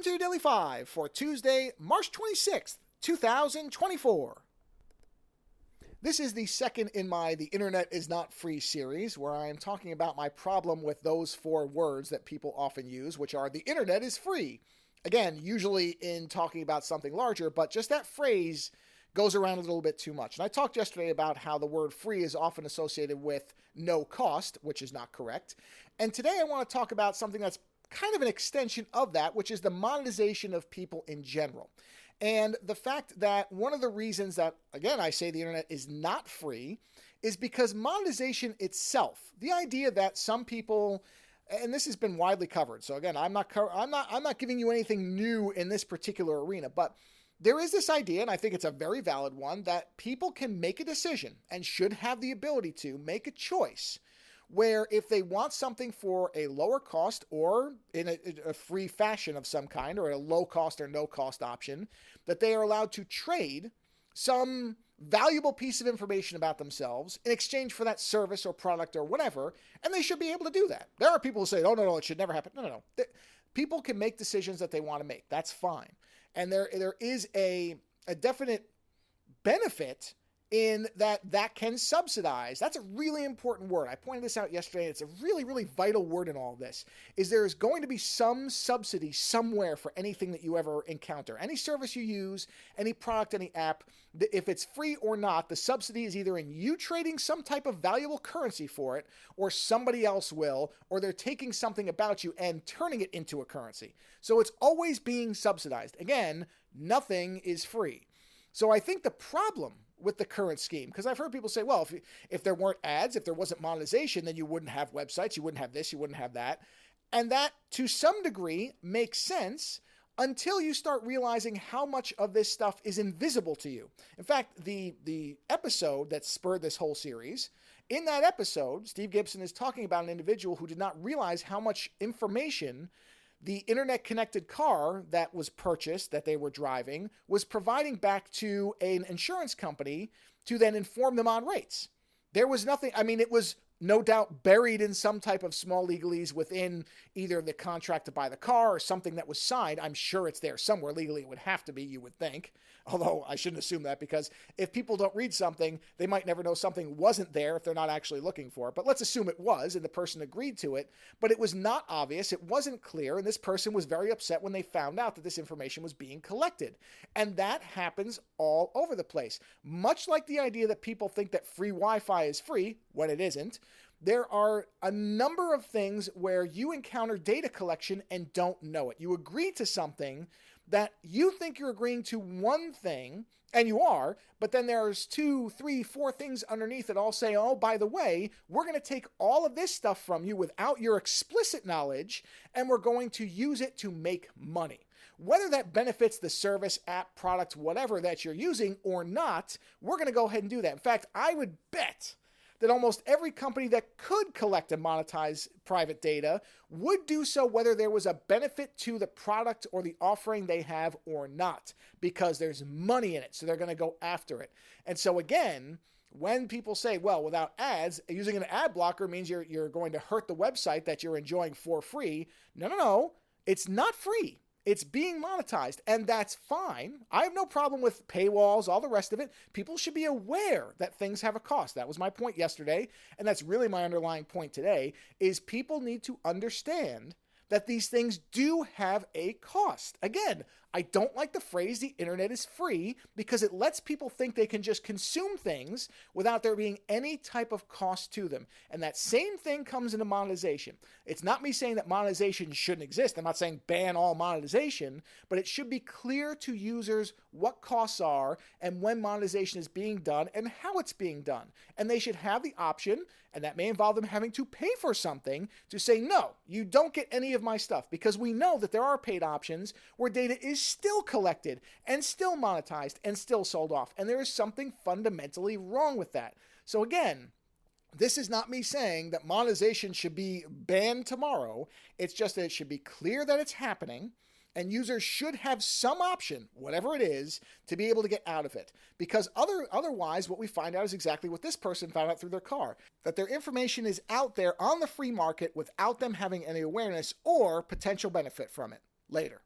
to your Daily 5 for Tuesday, March 26th, 2024. This is the second in my The Internet is Not Free series, where I am talking about my problem with those four words that people often use, which are the Internet is free. Again, usually in talking about something larger, but just that phrase goes around a little bit too much. And I talked yesterday about how the word free is often associated with no cost, which is not correct. And today I want to talk about something that's kind of an extension of that, which is the monetization of people in general. And the fact that one of the reasons that, again, I say the internet is not free is because monetization itself, the idea that some people, and this has been widely covered. So again, I'm not giving you anything new in this particular arena, but there is this idea, and I think it's a very valid one, that people can make a decision and should have the ability to make a choice where if they want something for a lower cost or in a free fashion of some kind, or a low cost or no cost option, that they are allowed to trade some valuable piece of information about themselves in exchange for that service or product or whatever, and they should be able to do that. There are people who say, oh, no, it should never happen. No. People can make decisions that they want to make. That's fine. And there is a definite benefit in that can subsidize. That's a really important word. I pointed this out yesterday. It's a really, really vital word in all of this, is there is going to be some subsidy somewhere for anything that you ever encounter. Any service you use, any product, any app, if it's free or not, the subsidy is either in you trading some type of valuable currency for it, or somebody else will, or they're taking something about you and turning it into a currency. So it's always being subsidized. Again, nothing is free. So I think the problem with the current scheme, because I've heard people say, well, if there weren't ads, if there wasn't monetization, then you wouldn't have websites, you wouldn't have this, you wouldn't have that. And that, to some degree, makes sense until you start realizing how much of this stuff is invisible to you. In fact, the episode that spurred this whole series, in that episode, Steve Gibson is talking about an individual who did not realize how much information the internet-connected car that was purchased, that they were driving, was providing back to an insurance company to then inform them on rates. There was nothing, it was no doubt buried in some type of small legalese within either the contract to buy the car or something that was signed. I'm sure it's there somewhere legally. It would have to be, you would think. Although I shouldn't assume that, because if people don't read something, they might never know something wasn't there if they're not actually looking for it. But let's assume it was, and the person agreed to it, but it was not obvious, it wasn't clear, and this person was very upset when they found out that this information was being collected. And that happens all over the place. Much like the idea that people think that free Wi-Fi is free, when it isn't, there are a number of things where you encounter data collection and don't know it. You agree to something that you think you're agreeing to one thing, and you are, but then there's 2, 3, 4 things underneath that all say, oh, by the way, we're going to take all of this stuff from you without your explicit knowledge, and we're going to use it to make money. Whether that benefits the service, app, product, whatever that you're using or not, we're going to go ahead and do that. In fact, I would bet that almost every company that could collect and monetize private data would do so whether there was a benefit to the product or the offering they have or not, because there's money in it, so they're going to go after it. And so again, when people say, well, without ads, using an ad blocker means you're going to hurt the website that you're enjoying for free. No, it's not free. It's being monetized, and that's fine. I have no problem with paywalls, all the rest of it. People should be aware that things have a cost. That was my point yesterday, and that's really my underlying point today, is people need to understand that these things do have a cost. Again, I don't like the phrase the internet is free, because it lets people think they can just consume things without there being any type of cost to them. And that same thing comes into monetization. It's not me saying that monetization shouldn't exist. I'm not saying ban all monetization, but it should be clear to users what costs are and when monetization is being done and how it's being done. And they should have the option, and that may involve them having to pay for something, to say, no, you don't get any of my stuff, because we know that there are paid options where data is still collected and still monetized and still sold off. And there is something fundamentally wrong with that. So again, this is not me saying that monetization should be banned tomorrow. It's just that it should be clear that it's happening, and users should have some option, whatever it is, to be able to get out of it. Because otherwise, what we find out is exactly what this person found out through their car, that their information is out there on the free market without them having any awareness or potential benefit from it. Later.